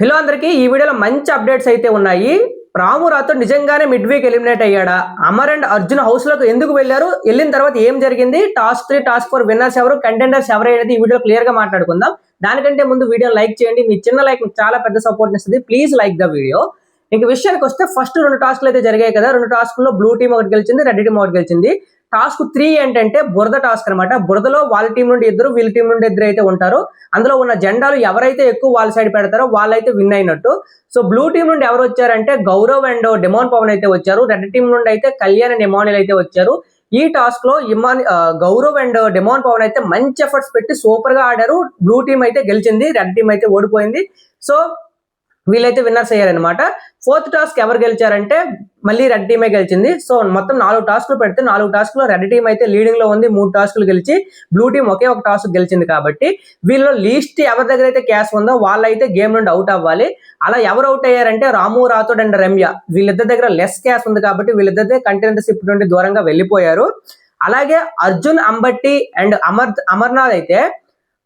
Hello అందరికీ ఈ వీడియోలో మంచి అప్డేట్స్ అయితే ఉన్నాయి. రాము రాథోడ్ నిజంగానే మిడ్ వీక్ ఎలిమినేట్ అయ్యాడా? అమర్ అండ్ అర్జున్ హౌస్ లోకి ఎందుకు వెళ్ళారు? వెళ్ళిన తర్వాత ఏం జరిగింది? టాస్క్ 3 టాస్క్ 4 విన్నర్స్ ఎవరు, కంటెండర్స్ ఎవరు అనేది ఈ వీడియో క్లియర్ గా మాట్లాడుకుందాం. దానికంటే ముందు వీడియో లైక్ చేయండి. మీ చిన్న లైక్ చాలా పెద్ద సపోర్ట్ ఇస్తుంది. Please like the video. ఇంక విషయానికి వస్తే ఫస్ట్ 2 టాస్క్లు అయితే జరిగాయి కదా. 2 టాస్క్లో బ్లూ టీమ్ ఒకటి గెలిచింది, రెడ్ టీమ్ ఒకటి గెలిచింది. టాస్క్ 3 ఏంటంటే బురద టాస్క్ అనమాట. బురదలో వాళ్ళ టీం నుండి ఇద్దరు, వీళ్ళ టీం నుండి ఇద్దరు అయితే ఉంటారు. అందులో ఉన్న జెండాలు ఎవరైతే ఎక్కువ వాళ్ళ సైడ్ పెడతారో వాళ్ళైతే విన్ అయినట్టు. సో బ్లూ టీం నుండి ఎవరు వచ్చారంటే గౌరవ్ అండ్ డిమాన్ పవన్ అయితే వచ్చారు. రెడ్ టీం నుండి అయితే కళ్యాణ్ అండ్ ఇమానుయల్ అయితే వచ్చారు. ఈ టాస్క్ లో గౌరవ్ అండ్ డిమాన్ పవన్ అయితే మంచి ఎఫర్ట్స్ పెట్టి సూపర్ గా ఆడారు. బ్లూ టీం అయితే గెలిచింది, రెడ్ టీం అయితే ఓడిపోయింది. సో వీళ్ళైతే విన్నర్స్ అయ్యారనమాట. 4th టాస్క్ ఎవరు గెలిచారంటే మళ్ళీ రెడ్ టీమే గెలిచింది. సో మొత్తం 4 టాస్క్లు పెడితే 4 టాస్క్లో రెడ్ టీం అయితే లీడింగ్ లో ఉంది. 3 టాస్క్లు గెలిచి బ్లూ టీం ఒకే ఒక టాస్క్ గెలిచింది. కాబట్టి వీళ్ళు లీస్ట్ ఎవరి దగ్గర అయితే క్యాష్ ఉందో వాళ్ళైతే గేమ్ నుండి అవుట్ అవ్వాలి. అలా ఎవరు అవుట్ అయ్యారంటే రాము రాథోడ్ అండ్ రమ్య, వీళ్ళిద్దరి దగ్గర లెస్ క్యాష్ ఉంది కాబట్టి వీళ్ళిద్దరిదే కంటెండర్షిప్ నుండి దూరంగా వెళ్ళిపోయారు. అలాగే అర్జున్ అంబట్టి అండ్ అమర్నాథ్ అయితే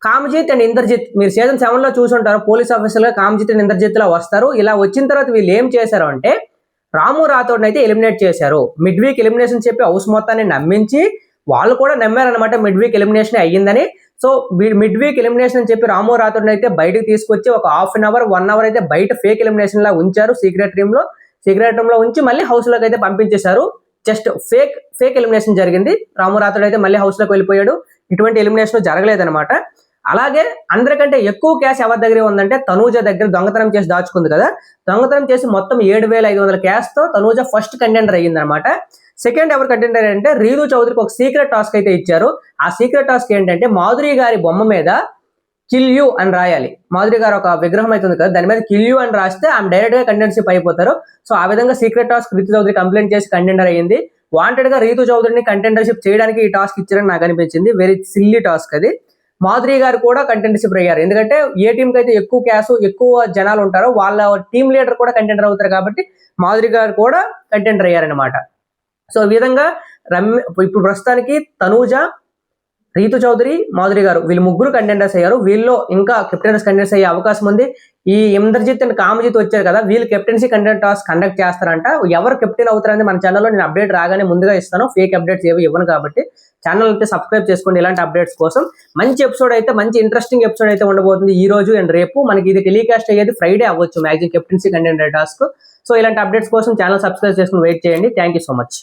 కామ్జిత్ అండ్ ఇంద్రజిత్, మీరు సీజన్ 7 లో చూసుంటారు, పోలీస్ ఆఫీసర్ గా కామ్జిత్ అండ్ ఇంద్రజిత్ లా వస్తారు. ఇలా వచ్చిన తర్వాత వీళ్ళు ఏం చేశారు అంటే రాము రాథోడ్ అయితే ఎలిమినేట్ చేశారు. మిడ్ వీక్ ఎలిమినేషన్ చెప్పి హౌస్ మొత్తాన్ని నమ్మించి వాళ్ళు కూడా నమ్మారనమాట మిడ్ వీక్ ఎలిమినేషన్ అయ్యిందని. సో మిడ్ వీక్ ఎలిమినేషన్ అని చెప్పి రాము రాథోడ్ అయితే బయటకు తీసుకొచ్చి ఒక హాఫ్ అన్ అవర్ 1 అవర్ అయితే బయట ఫేక్ ఎలిమినేషన్ లా ఉంచారు. సీక్రెట్ రూమ్ లో ఉంచి మళ్ళీ హౌస్ లోకి అయితే పంపించేశారు. జస్ట్ ఫేక్ ఎలిమినేషన్ జరిగింది. రాము రాథోడ్ అయితే మళ్ళీ హౌస్ లోకి వెళ్ళిపోయాడు. ఇటువంటి ఎలిమినేషన్ జరగలేదన్నమాట. అలాగే అందరికంటే ఎక్కువ క్యాష్ ఎవరి దగ్గర ఉందంటే తనూజ దగ్గర దొంగతనం చేసి దాచుకుంది కదా. దొంగతనం చేసి మొత్తం 7,500 క్యాష్ తో తనూజ ఫస్ట్ కంటెండర్ అయ్యింది అనమాట. సెకండ్ ఎవరు కంటెండర్ అంటే రీతు చౌదరికి ఒక సీక్రెట్ టాస్క్ అయితే ఇచ్చారు. ఆ సీక్రెట్ టాస్క్ ఏంటంటే మాధురి గారి బొమ్మ మీద కిల్ యూ అని రాయాలి. మాధురి గారు ఒక విగ్రహం అవుతుంది కదా, దాని మీద కిల్ యూ అని రాస్తే ఆమె డైరెక్ట్ గా కంటెండర్షిప్ అయిపోతారు. సో ఆ విధంగా secret task Ritu Chaudhary complaint చేసి కంటెండర్ అయ్యింది. వాంటెడ్ గా రీతు చౌదరిని కంటెండర్షిప్ చేయడానికి ఈ టాస్క్ ఇచ్చారని నాకు అనిపించింది. వెరీ సిల్లీ టాస్క్ అది. మాధురి గారు కూడా కంటెండర్షిప్ అయ్యారు. ఎందుకంటే ఏ టీంకి అయితే ఎక్కువ క్యాష్ ఎక్కువ జనాలు ఉంటారో వాళ్ళ టీం లీడర్ కూడా కంటెండర్ అవుతారు కాబట్టి మాధురి గారు కూడా కంటెండర్ అయ్యారనమాట. సో ఈ విధంగా ఇప్పుడు ప్రస్తుతానికి తనూజ, రీతు చౌదరి, మాధురి గారు వీళ్ళు ముగ్గురు కంటెండర్స్ అయ్యారు. వీళ్ళు ఇంకా కెప్టెన్స్ కంటెండర్స్ అయ్యే అవకాశం ఉంది. ఈ ఇంద్రజిత్ అండ్ కామజిత్ వచ్చారు కదా, వీళ్ళు కెప్టెన్సీ కంటెంట్ టాస్క్ కండక్ట్ చేస్తారంట. ఎవరు కెప్టెన్ అవుతారని మన ఛానల్లో నేను అప్డేట్ రాగానే ముందుగా ఇస్తాను. ఫేక్ అప్డేట్స్ ఏవి ఇవ్వను కాబట్టి ఛానల్ అయితే సబ్స్క్రైబ్ చేసుకోండి ఇలాంటి అప్డేట్స్ కోసం. మంచి ఎపిసోడ్ అయితే, మంచి ఇంట్రెస్టింగ్ ఎపిసోడ్ అయితే ఉండబోతుంది ఈ రోజు అండ్ రేపు. మనకి ఇది టెలికాస్ట్ అయ్యేది ఫ్రైడే అవ్వచ్చు maximum captaincy content task. So ఇలాంటి అప్డేట్స్ కోసం ఛానల్ సబ్స్క్రైబ్ చేసుకుని వెయిట్ చేయండి. Thank you so much.